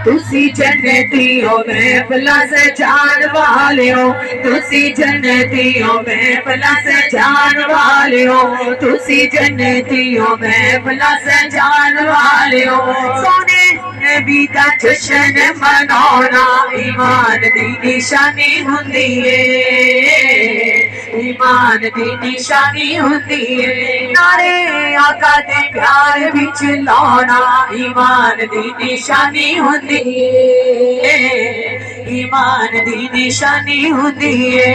तुसी जन्नती हो महफिला सजान वाले हो, तुसी जन्नती हो महफिला सजान वाले हो, तुसी जन्नती हो महफिला सजान वाले हो। सोने नबी का जश्न मनाना ईमान दी निशानी हुंदी है, ईमान दी निशानी हुंदी है। नारे आका दे प्यार विच लाना ईमान दी निशानी हुंदी है, ईमान दी निशानी हुंदी है।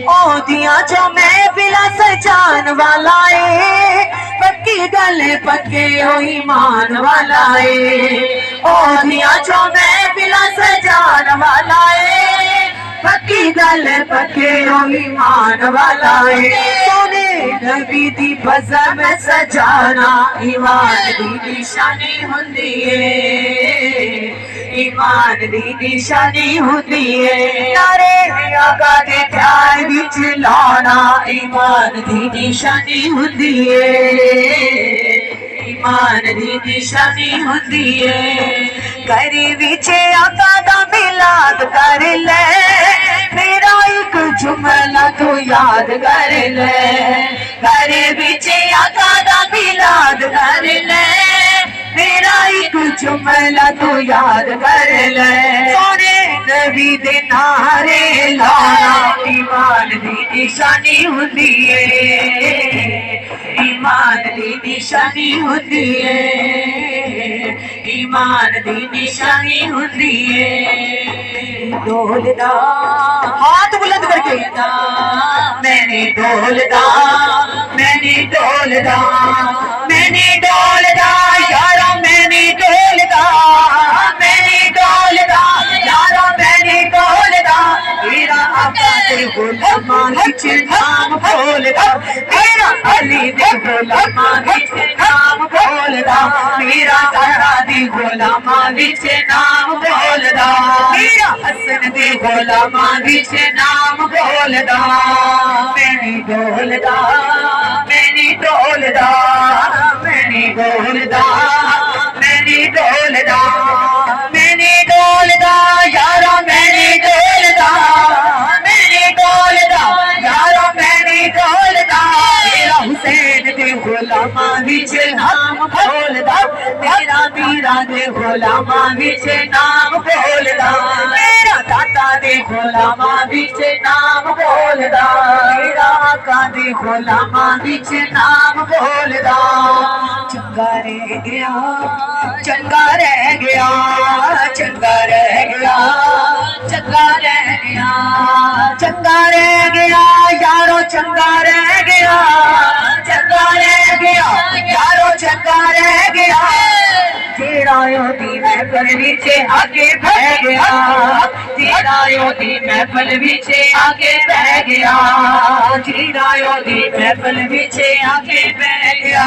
ओदियां जो महफिला सजान वाला है, पक्की गल पक्के ओ ईमान वाला है। ओदियां जो महफिला सजान वाला है, पक्की गल पक्के ओ ईमान वाला है। सोने नबी दी बज़ा में सजाना ईमान दी निशानी हुंदी है, ईमान दी निशानी हुंदी है। नारे आका दे प्यार विच लाना ईमान दी निशानी हुंदी है, ईमान दी निशानी हुंदी है। घरे विच आका दा मिलाद कर ले, मेरा एक जुमला तू याद कर ले। घरे विच आका दा मिलाद कर ले, मेरा एक जुमला तू याद कर ले। सोने नबी दे नारे लाना ईमान दी निशानी हुंदी है, ईमान दी निशानी हुंदी है, ईमान दी निशानी हुंदी है। ढोलदा हाथ बुलंद करके मैंने ढोलदा, मैंने ढोलदा, मैंने ढोलदा यारा, मैंने ढोलदा, मैंने ढोलदा यारा, मैंने ढोलदा। मेरा आका दे गुलामा विच नाम बोलदा, मेरा अली दे गुलामा विच नाम बोलदा, मेरा ज़हरा दे गुलामा विच नाम बोलदा, मेरा हसन दे गुलामा विच नाम बोलदा। मैंने ढोलदा, मैंने ढोलदा, मैंने ढोलदा, मैंने ढोलदा, मैंने ढोलदा यारा, मैंने ढोलदा, मैंने ढोलदा यारा, मैंने ढोलदा। मेरा हुसैन दे गुलामा विच नाम बोलदा, मेरा मीरा दे गुलामा विच नाम बोलदा, मेरा दाता दे गुलामा विच नाम बोलदा, मेरा आका दे गुलामा विच नाम बोलदा। चंगा रह गया, चंगा रह गया, चंगा रह गया, चंगा रह गया, चंगा रह गया यारो, चंगा रह गया, चंगा रह गया यारो, चंगा रह गया। तेरा योदी महफिल विच आके बह गया, तेरा योदी महफिल विच आके बह गया, तेरा योदी महफिल विच आके बह गया,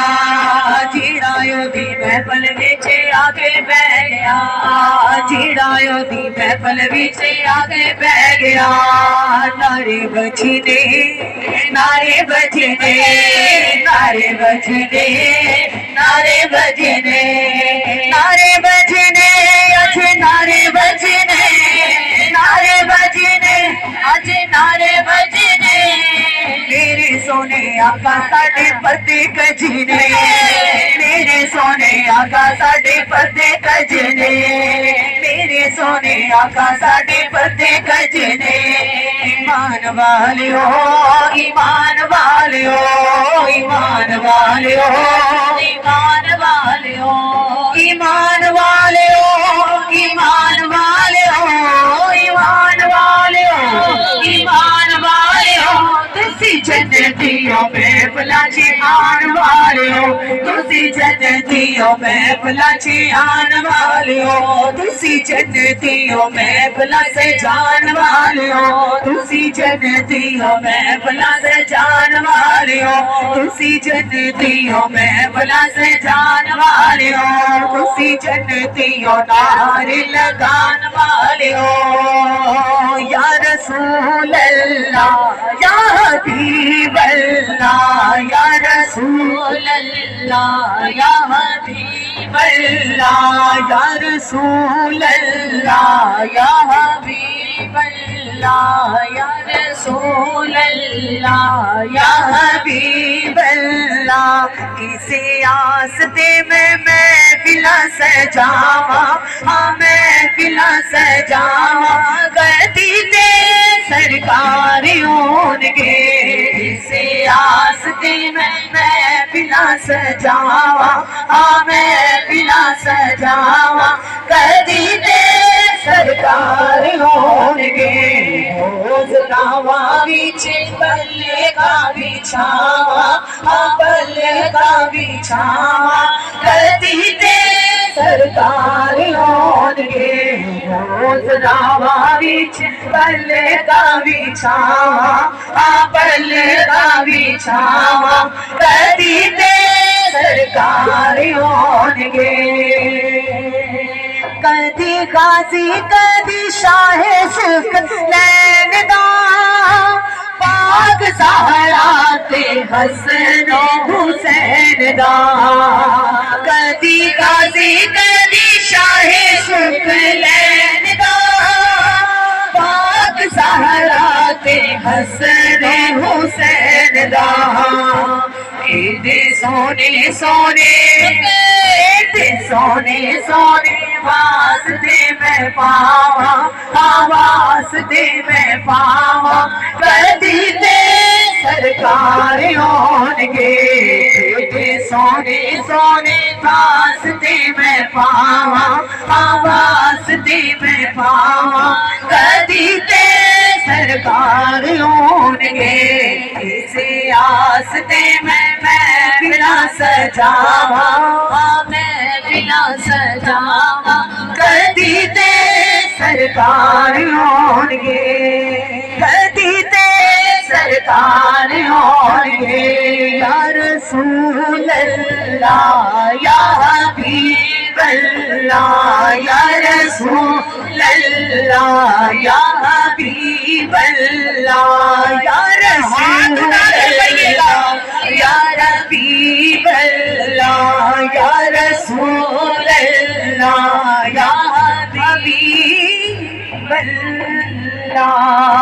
तेरा योदी महफिल विच आके बह गया, तेरा योदी महफिल विच आके बह गया। नारे बजने, नारे बजने, नारे बजने, नारे बजने, नारे बजने, अच्छे नारे बजने, नारे बजने, अच्छे नारे बजने। मेरे सोने आका साडे पर्दे कजने, मेरे सोने आका साडे पर्दे कजने, मेरे सोने आका साडे पर्दे कजने। ईमान वाले हो, ईमान वाले हो, ईमान वाले हो, ईमान वाले हो, ईमान वाले हो, ईमान वाले हो, ईमान वाले हो, ईमान वाले हो। तुसी जन्नती हो महफिला च आन वाले हो, तुसी जन्नती हो महफिला च आन वाले हो, तुसी जन्नती हो महफिला से जान वाले हो, तुसी जन्नती हो महफिला से जान वाले हो, तुसी जन्नती हो महफिला से जान वाले हो, तुसी जन्नती हो नारे लगान वाले हो। या रसूल अल्लाह, या हबीब अल्लाह, या रसूल अल्लाह, या हबीब हबीब अल्लाह या रसूल अल्लाह या हबीब अल्लाह या रसूल अल्लाह या हबीब अल्लाह। किसे आस्ते में महफिला सजावा, हाँ महफिला सजावा करती ते सरकार होंगे। किसे आस्ते में महफिला सजावा, हाँ महफिला सजावा करती ते सरकार होंगे। रोज़नावा बिच पल्ले का बिछावा, हाँ पल्ले का बिछावा करती ते सरकार होंगे। रोज़नावा बिच पल्ले का बिछावा, हाँ पल्ले का बिछावा करती ते सरकार होंगे। कदी गाजी कदी शाह शुक्लैन दा पाक ज़हरा ते हसन हुसैन दा। कदी गाजी कदी शाह शुक्लैन दा पाक ज़हरा ते हसन हुसैन दा। एडे सोने सोने सोने सोने वास्ते मैं पावा, वास्ते मैं पावा करती ते सरकार होंगे। सोने सोने वास्ते मैं पावा, वास्ते मैं पावा करती ते सरकार होंगे। इसे आस्ते में महफिला सजावा, महफिला सजावा करती ते सरकार होंगे। करती ते सरकार होंगे। या रसूल अल्लाह या हबीब अल्लाह या रसूल अल्लाह या हबीब अल्लाह या रसूल अल्लाह या हबीब अल्लाह या रसूल अल्लाह या हबीब अल्लाह।